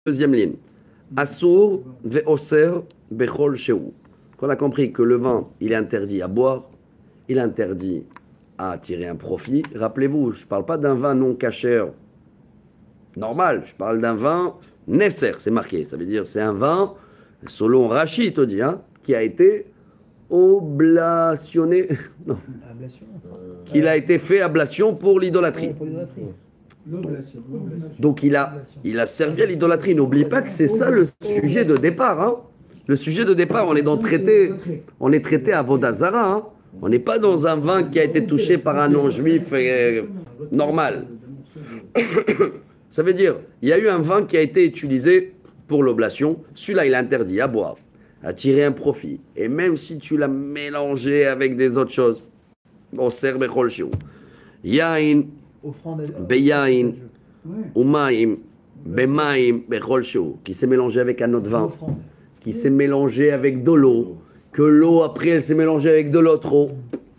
Deuxième ligne. Assour ve'oser bechol sheu. Quand on a compris que le vin, il est interdit à boire, il est interdit à tirer un profit. Rappelez-vous, je ne parle pas d'un vin non cachère normal, je parle d'un vin nesser, c'est marqué. Ça veut dire c'est un vin, selon Rachid, te dit, hein, qui a été oblationné, non, Ablation. qu'il a été fait ablation pour l'idolâtrie. Ouais, pour l'idolâtrie. L'oblation. Donc il a servi à l'idolâtrie. N'oublie pas que c'est ça le sujet de départ. Hein. Le sujet de départ, on est dans traité, on est traité à Vodazara. Hein. On n'est pas dans un vin qui a été touché par un non-juif normal. Ça veut dire, il y a eu un vin qui a été utilisé pour l'oblation. Celui-là, il est interdit à boire, à tirer un profit. Et même si tu l'as mélangé avec des autres choses, on sert bechol sheu. Yain, beyain, umaim, bemaim, bechol sheu, qui s'est mélangé avec un autre vin, qui s'est mélangé avec de l'eau, que l'eau après elle s'est mélangée avec de l'autre eau.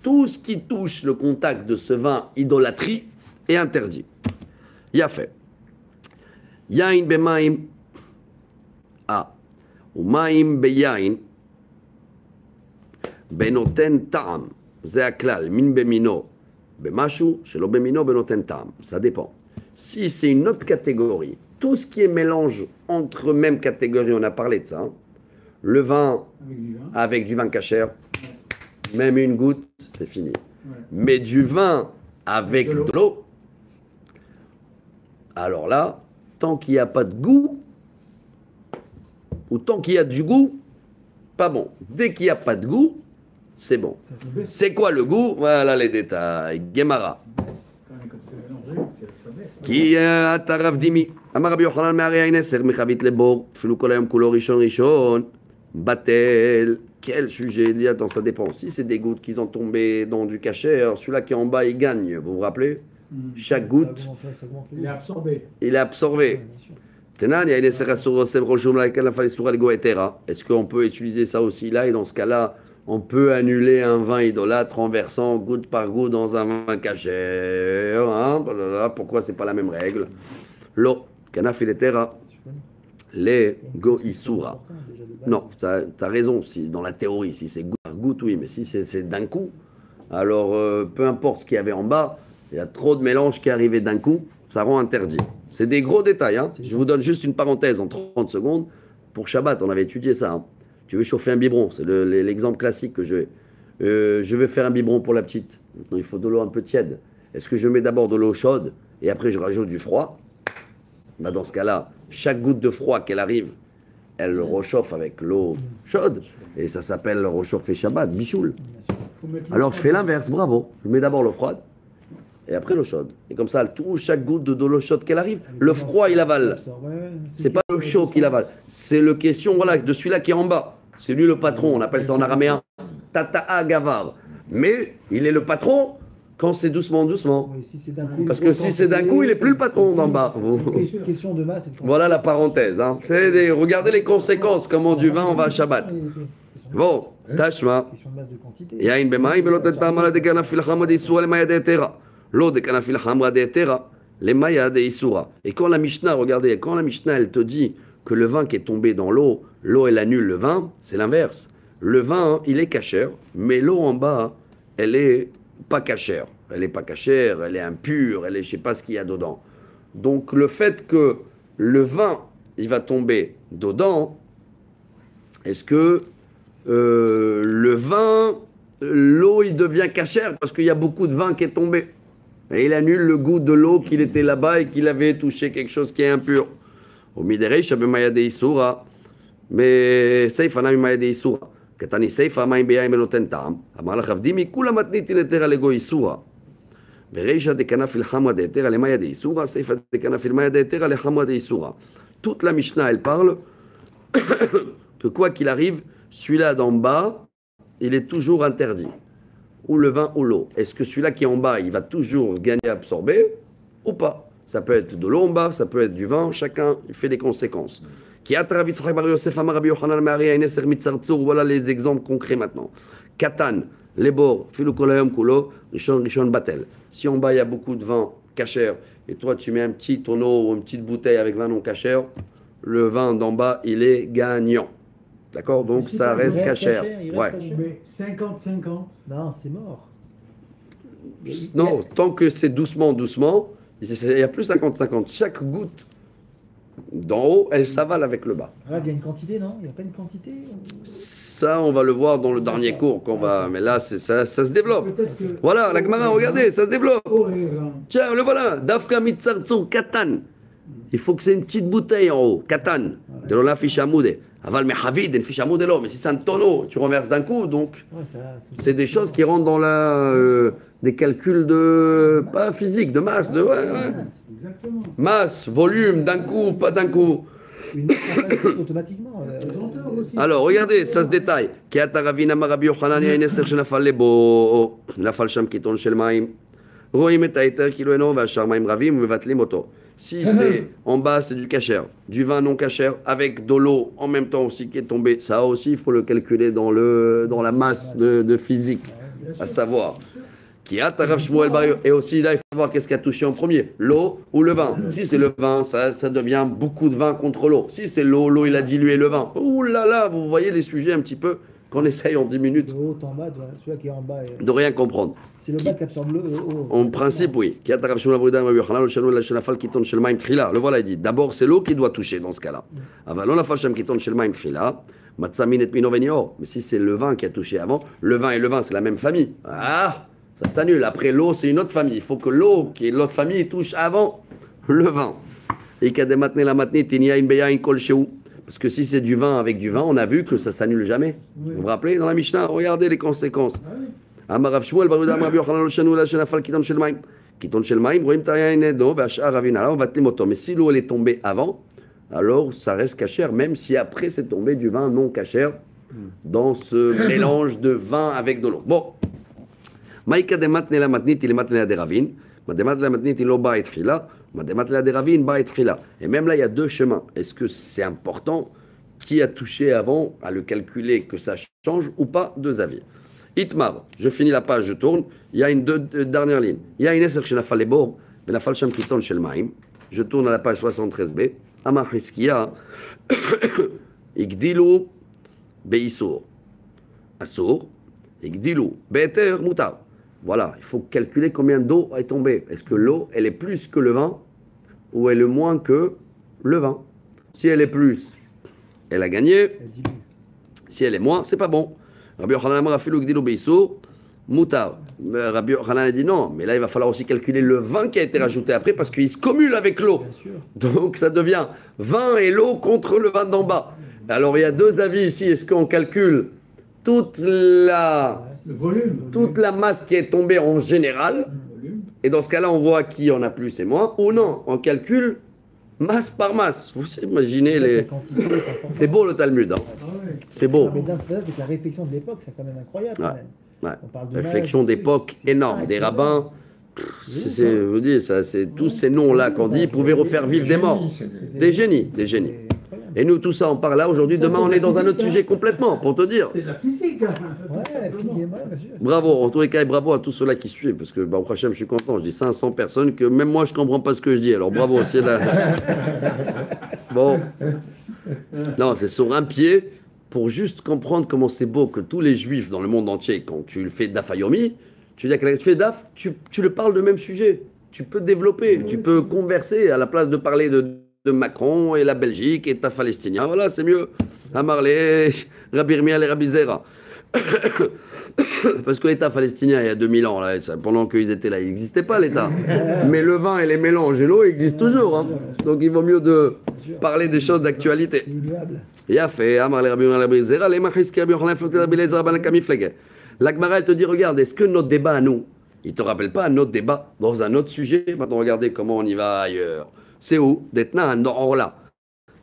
Tout ce qui touche le contact de ce vin idolâtrie est interdit. Il a fait. Yain bemaim, umaim beyain, benoten ta'am, זה הכלל, מין במינו, במשהו שלא במינו בנותן טעם. Ça dépend. Si c'est une autre catégorie, tout ce qui est mélange entre mêmes catégories, on a parlé de ça, hein. Le vin avec du vin cachère, même une goutte, c'est fini. Ouais. Mais du vin avec de l'eau, alors là, tant qu'il n'y a pas de goût, ou tant qu'il y a du goût, pas bon. Dès qu'il n'y a pas de goût, c'est bon. C'est quoi le goût? Voilà les détails. Gemara. Qui atarav dimi. Amar Rabbi Yochanan me'arei ha'ineser mechavit lebor. Filu kol hayom kulo rishon rishon. Batel. Quel sujet il y a dans ça dépend. Si c'est des gouttes qui ont tombé dans du cachère, celui-là qui est en bas, il gagne. Vous vous rappelez? Chaque goutte, Il est absorbé. il est absorbé. Est-ce qu'on peut utiliser ça aussi là? Et dans ce cas-là, on peut annuler un vin idolâtre en versant goutte par goutte dans un vin cachère. Hein? Pourquoi c'est pas la même règle? L'eau, canafiletera, les go isura. Non, tu as raison, si, dans la théorie, si c'est goutte par goutte, oui, mais si c'est d'un coup, alors peu importe ce qu'il y avait en bas, il y a trop de mélange qui est arrivé d'un coup, ça rend interdit. C'est des gros détails. Hein. Je vous donne juste une parenthèse en 30 secondes. Pour Shabbat, on avait étudié ça. Hein. Tu veux chauffer un biberon, c'est l'exemple classique que je vais faire un biberon pour la petite. Maintenant, il faut de l'eau un peu tiède. Est-ce que je mets d'abord de l'eau chaude et après je rajoute du froid? Bah, dans ce cas-là, chaque goutte de froid qu'elle arrive, elle le réchauffe avec l'eau chaude. Et ça s'appelle réchauffer Shabbat, bichoul. Alors je fais l'inverse, bravo. Je mets d'abord l'eau froide et après l'eau chaude. Et comme ça, elle touche chaque goutte de l'eau chaude qu'elle arrive. Le froid, il avale. C'est pas le chaud qu'il avale. C'est le question voilà, de celui-là qui est en bas. C'est lui le patron. On appelle ça en araméen Tata'a Gavar. Mais il est le patron quand c'est doucement, doucement. Oui, si c'est d'un coup, Parce que si c'est d'un coup, il n'est plus le patron d'en bas. C'est une question de masse. Voilà la parenthèse. Hein. Regardez les conséquences, comment du vin on va à Shabbat. Bon, Tashma. Question de masse de quantité. Yain b'maim ve'lo tetam ala dekana fil hamra de'isura lemaya de'etera. Lo dekana fil hamra de'etera lemaya de'isura. Et quand la Mishnah, regardez, quand la Mishnah, elle te dit que le vin qui est tombé dans l'eau, elle annule le vin, c'est l'inverse. Le vin, il est cachère, mais l'eau en bas, elle est pas cachère. Elle est pas cachère, elle est impure, elle est, je sais pas ce qu'il y a dedans. Donc le fait que le vin, il va tomber dedans, est-ce que le vin, l'eau, il devient cachère parce qu'il y a beaucoup de vin qui est tombé. Et il annule le goût de l'eau qu'il était là-bas et qu'il avait touché quelque chose qui est impur. Au midérei, shabemaya de isura, mais seifa na mimaya de isura. Katani seifa maim beyaim enoten ta'am. Amar lachavdimi kula matniti letera lego isura. Bereisha de kana fil hamra de etera lemaya de isura, seifa de kana fil maya de etera le hamra de isura. Toute la Mishnah, elle parle que quoi qu'il arrive, celui-là d'en bas, il est toujours interdit. Ou le vin ou l'eau. Est-ce que celui-là qui est en bas, il va toujours gagner à absorber ou pas? Ça peut être de l'eau en bas, ça peut être du vin, chacun il fait des conséquences. Voilà les exemples concrets maintenant. Katan, lebor, filukolayom kulo, rishon batel. Si en bas il y a beaucoup de vin cachère et toi tu mets un petit tonneau ou une petite bouteille avec vin non cachère, le vin d'en bas, il est gagnant. D'accord? Donc Mais ça il reste cachère. il Ouais. reste cachère. Mais 50-50. Non, c'est mort. Non, tant que c'est doucement, doucement, il y a plus 50-50. Chaque goutte d'en haut, elle s'avale avec le bas. Rav, il y a une quantité, non? Il n'y a pas une quantité? Ça, on va le voir dans le dernier cours qu'on va. Mais là, ça se développe. Peut-être que. Voilà, la Gemara, regardez, ça se développe. Oh, et vin. Tiens, le voilà. Dafka mitzartzon katan. Il faut que c'est une petite bouteille en haut, katan. De l'ola fichamoude. Aval mehavid, en fichamoude l'eau. Mais si c'est un tonneau, tu renverses d'un coup, donc. Ouais, ça, C'est des choses qui rentrent dans des calculs de. Pas physique, de masse. De, ouais. Exactement. Masse, volume, d'un coup, pas d'un coup. Une masse, ça passe automatiquement. Pesanteur aussi. Alors, regardez, ça se détaille. Ki ata ravina marabi Yochanan yain eser shenafal lebo, nafal sham kiton shel maim. Roim et haeter kilo eno ve'ashar maim ravim umevatlim oto. Si c'est en bas, c'est du kasher, du vin non kasher, avec de l'eau en même temps aussi qui est tombée, ça aussi, il faut le calculer dans la masse de physique, à savoir. Qui a Rav Shmuel Bar Yochai. Et aussi, là, il faut voir qu'est-ce qui a touché en premier, l'eau ou le vin. Si c'est le vin, ça devient beaucoup de vin contre l'eau. Si c'est l'eau, il a dilué le vin. Ouh là là, vous voyez les sujets un petit peu qu'on essaye en 10 minutes De haut en bas, celui-là qui est en bas. de rien comprendre. C'est le bas qui absorbe le haut. En principe, oui. Qui a Rav Shmuel Bar Yochai, le voilà, il dit. D'abord, c'est l'eau qui doit toucher dans ce cas-là. Avalon la fasham kiton shel maim trila. Matzamin et mino venior. Mais si c'est le vin qui a touché avant, le vin et le vin, c'est la même famille. Ah! Ça s'annule. Après l'eau, c'est une autre famille. Il faut que l'eau, qui est l'autre famille, touche avant le vin. Et qu'à dématener la matinée, tinia in beya in kol shehu. Parce que si c'est du vin avec du vin, on a vu que ça s'annule jamais. Oui. Vous vous rappelez dans la Mishnah? Regardez les conséquences. Ah oui. Amarav Shmuel bar Yehuda Rabbi Yochanan lo shanu la shenafal kiton shel maim. Kiton shel maim, roim tayain edo ve'ashar ravin. Alors on va te moto. Mais si l'eau elle est tombée avant, alors ça reste cachère, même si après c'est tombé du vin non cachère dans ce mélange de vin avec de l'eau. Bon. Maïka de matne la matnit, il est matne la déravine. Mademat la matnit, il est ba et trila. Mademat la déravine, ba et trila. Et même là, il y a deux chemins. Est-ce que c'est important qui a touché avant à le calculer que ça change ou pas? Deux avis. Itmar, je finis la page, je tourne. Il y a une dernière ligne. Il y a une eser chez Nafal Lebor, mais Nafal Sham Kiton chez le Maïm. Je tourne à la page 73b. Amar Hiskia, Igdilu Beisur. Asur, Igdilu Beter Mutar. Voilà, il faut calculer combien d'eau est tombée. Est-ce que l'eau, elle est plus que le vin ou elle est moins que le vin? Si elle est plus, elle a gagné. Elle dilue. Si elle est moins, c'est pas bon. Rabbi Yochanan Amar Afilu Igdilu Beisur, Mutar. Rabbi Yochanan a dit non, mais là, il va falloir aussi calculer le vin qui a été rajouté après parce qu'il se cumule avec l'eau. Bien sûr. Donc ça devient vin et l'eau contre le vin d'en bas. Alors il y a deux avis ici. Est-ce qu'on calcule toute la Le volume. toute la masse qui est tombée en général, Le volume. et dans ce cas-là, on voit qui en a plus et moins, ou non, on calcule masse par masse. Vous imaginez La les... quantité est importante. C'est beau le Talmud, hein. Ah ouais. C'est beau. Non, mais dans ce cas-là, c'est que la réflexion de l'époque, c'est quand même incroyable. Quand Ouais. même. Ouais. On parle de Réflexion masse, d'époque c'est énorme. pas Des assez rabbins, Oui, je vous dis, ça, c'est tous ces noms-là qu'on dit, ils pouvaient refaire vivre des morts. Des génies, des génies. C'est incroyable. Et nous, tout ça, on parle là aujourd'hui. Ça, Demain, c'est on la est dans un physique, autre hein. sujet complètement, pour te dire. C'est de la physique. Hein. Ouais, physique, ouais, bien sûr. Bravo, en tous les cas, et bravo à tous ceux-là qui suivent, parce que, au prochain, je suis content. Je dis 500 personnes que même moi, je comprends pas ce que je dis. Alors, bravo aussi. Bon. Non, c'est sur un pied pour juste comprendre comment c'est beau que tous les juifs dans le monde entier, quand tu le fais daf à yomi, tu dis à quelqu'un, tu fais daf, tu le parles de même sujet. Tu peux développer, tu peux converser à la place de parler de Macron et la Belgique et ta Palestinien. Voilà, c'est mieux. Amarlé, Rabbi Irmiel et Rabbi Zera. Parce que l'État palestinien, il y a 2000 ans, là, pendant qu'ils étaient là, il n'existait pas l'État. Mais le vin et les mélanges et l'eau existent toujours. Hein. Donc il vaut mieux de parler des choses d'actualité. C'est immuable. Il a fait, Amarlé, Rabbi Irmiel et Rabbi Zera, les Machiski, Rabbi Yochanan, Rabbi Eliezer, Rabbi Nakami, Flegé. La Gemara, elle te dit, regarde, est-ce que notre débat à nous, il ne te rappelle pas un autre débat dans un autre sujet? Maintenant, regardez comment on y va ailleurs. C'est où? D'Etna, un là.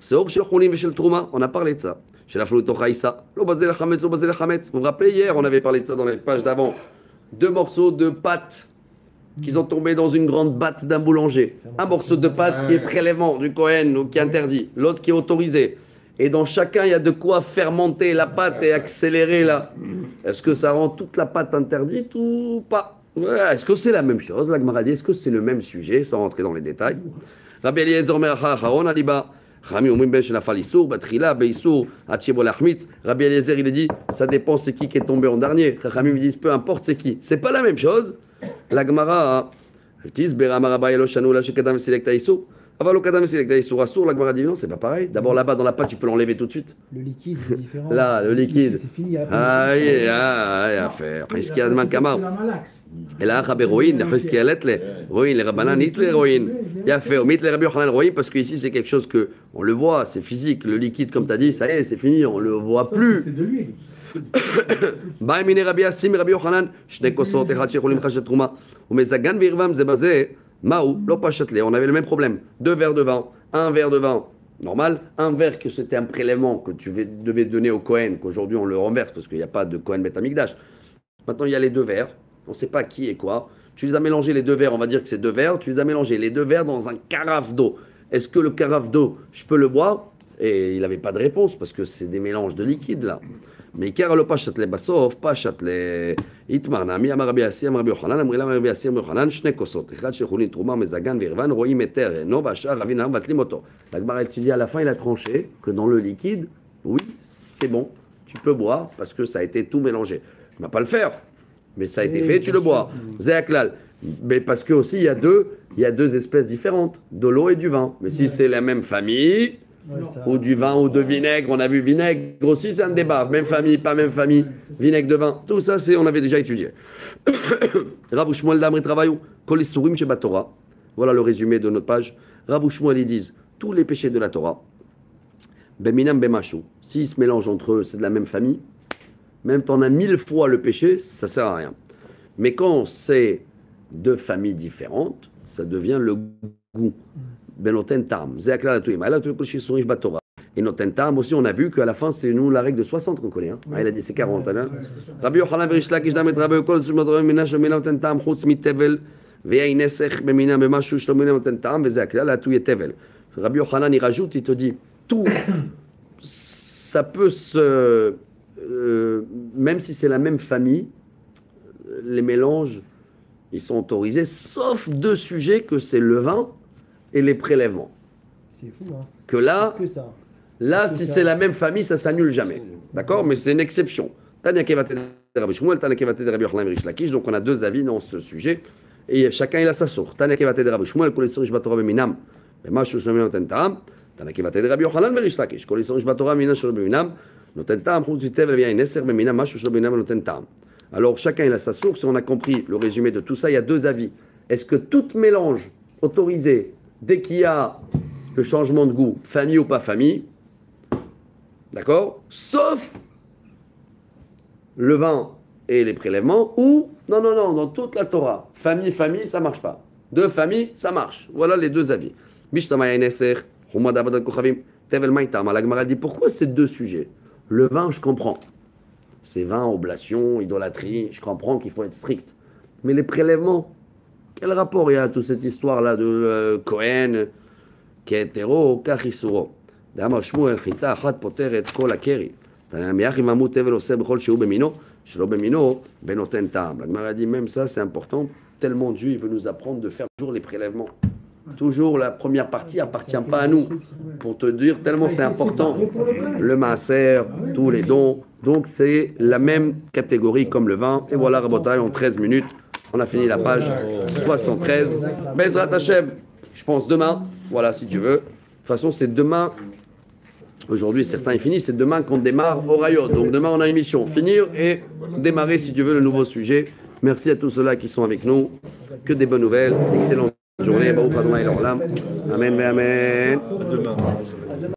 C'est où chez le Khoulim et chez le Trouma? On a parlé de ça. Chez la Flouto Khaïsa. Lo basé la Khametz, lo basé la Khametz. Vous vous rappelez, hier, on avait parlé de ça dans les pages d'avant. Deux morceaux de pâte qui sont tombés dans une grande batte d'un boulanger. Un morceau de pâte qui est prélèvement du Kohen ou qui est interdit. L'autre qui est autorisé. Et dans chacun, il y a de quoi fermenter la pâte et accélérer là. Est-ce que ça rend toute la pâte interdite ou pas? Ouais, est-ce que c'est la même chose? La Gemara dit, est-ce que c'est le même sujet, sans rentrer dans les détails? Rabbi Eliezer Mer Haron Aliba, Rami Omrim Ben Shenafal Issour, Batrila, Beissour, Hachebo Lachmitz. Rabbi Eliezer, il a dit, ça dépend c'est qui est tombé en dernier. Rami me dit, peu importe c'est qui. C'est pas la même chose. La Gemara, Tis, Beramarabai, Eloshanu, la Shekadam, Selecta Issour. Avalo Kadam, Selecta Issour, Assour, la Gemara dit non, c'est pas pareil. D'abord là-bas dans la pâte, tu peux l'enlever tout de suite. Le liquide est différent. Là, le liquide. C'est fini. Ah, il y a à faire. Qu'est-ce qu'il y a de man kamar? Et là, Rabbi Roïn, qu'est-ce qu'il y a lettre? Roïn, les Rabbanan, Hitler, Roïn. Il y a fait, Hitler, Rabbi Yochanan, Roïn, parce que ici, c'est quelque chose que, on le voit, c'est physique. Le liquide, comme tu as dit, ça y est, c'est fini, on le voit plus. C'est de l'huile. Baïmine Rabbi Yassim, Rabbi Yochanan, Shne Kosot, Echad Shecholim Chachet Trouma, ou Mezagan Virvam, Zebazé, Maou, Lopachatle. On avait le même problème. 2 verres de vin, 1 verre de vin. Normal, un verre que c'était un prélèvement que tu devais donner au Kohen, qu'aujourd'hui on le renverse parce qu'il n'y a pas de Kohen Beth Amikdash. Maintenant il y a les 2 verres, on ne sait pas qui et quoi. Tu les as mélangés les 2 verres, on va dire que c'est 2 verres, tu les as mélangés les 2 verres dans un carafe d'eau. Est-ce que le carafe d'eau, je peux le boire? Et il n'avait pas de réponse parce que c'est des mélanges de liquides là. Mais car le pachatle basof, pachatle itmarna, mi amar Rabbi Yassi, amar Rabbi Yochanan, amrila amar Rabbi Yassi, amar Yochanan, shne kosot, echad shechulin truma mezagan virvan, roim eter, no bashar ravinam batlim oto. La Gemara étudie à la fin, il a tranché que dans le liquide, oui, c'est bon, tu peux boire parce que ça a été tout mélangé. Tu ne vas pas le faire, mais ça a été fait, tu le bois. Zéaklal. Mais parce que aussi il y a deux espèces différentes, de l'eau et du vin. Mais si c'est la même famille, Ouais, ça- ou du vin ou de vinaigre, on a vu vinaigre aussi, c'est un débat. Même famille, pas même famille, vinaigre de vin, tout ça, on avait déjà étudié. Rav Shmuel Damri Travaillou, Kol Isurim Sheba Torah. Voilà le résumé de notre page. Rav Shmuel, ils disent tous les péchés de la Torah, Beminam Bemashou, s'ils se mélangent entre eux, c'est de la même famille. Même t'en as 1000 fois le péché, ça sert à rien. Mais quand c'est 2 familles différentes, ça devient le goût. Benoten Tam. Zéakla la Touim. Allah Touim Sourish Batora. Et Noten Tam aussi, on a vu qu'à la fin, c'est nous la règle de 60 qu'on connaît. Hein. Ah, il a dit c'est 40. Hein. Rabbi Yochanan Verishla Kishdam et Rabbi Yokol Shumador Minash Noten Tam Chutz Mitevel Ve'ay Nesech Bemina Bemashu Shlomina Noten Tam Zéakla la Touim Tevel. Rabbi Yochanan il rajoute, il te dit tout, ça peut se. Même si c'est la même famille, les mélanges, ils sont autorisés, sauf 2 sujets que c'est le vin et les prélèvements. C'est fou, hein. Que là, Que ça. là Que si ça. c'est la même famille, ça s'annule jamais. D'accord? Mais c'est une exception. Tania Kevate de Rabbi Shmuel, Tania Kevate de Rabbi Yochanan Rish Lakish. Donc on a 2 avis dans ce sujet. Et chacun il a sa source. Tania Kevate de Rabbi Shmuel, Kol Yisrael Shbat Torah Beminam. Bemashu Shlomo Noten Tam. Tania Kevate de Rabbi Yochanan Rish Lakish. Kol Yisrael Shbat Torah Beminam Shlomo Beminam. Noten Tam. Chutz Vitevel Ve'ay Neser Beminam. Mashu Shlomo Beminam Noten Tam. Alors chacun il a sa source. Et on a compris le résumé de tout ça. Il y a 2 avis. Est-ce que tout mélange autorisé dès qu'il y a le changement de goût, famille ou pas famille, d'accord, sauf le vin et les prélèvements, ou, non, dans toute la Torah, famille, ça marche pas. 2 familles, ça marche. Voilà les 2 avis. La Gemara dit, pourquoi ces 2 sujets? Le vin, je comprends. C'est vin, oblation, idolâtrie, je comprends qu'il faut être strict. Mais les prélèvements, quel rapport il y a à toute cette histoire-là de Cohen, qui est hétéro, Kachisuro? D'Amar Shmuel, Chita, Achat, Poter, et Kol, Akeri. Tanamiach, Imamou, Tevel, Oseb, Chol, Sheu, Bemino, Shelo, Bemino, Benoten, Tam. La Gemara dit, même ça, c'est important. Tellement Dieu, il veut nous apprendre de faire toujours les prélèvements. Toujours la première partie appartient pas à nous. Pour te dire, tellement c'est important. Le maaser, tous les dons. Donc c'est la même catégorie comme le vin. Et voilà, Rabotai, en 13 minutes, on a fini la page 73. Bezrat Hashem, je pense demain. Voilà, si tu veux. De toute façon, c'est demain. Aujourd'hui, certains est fini. C'est demain qu'on démarre au Rayot. Donc demain, on a une mission. Finir et démarrer, si tu veux, le nouveau sujet. Merci à tous ceux-là qui sont avec nous. Que des bonnes nouvelles. Excellente journée. Baruch Adonai L'Olam. Amen, amen. Demain.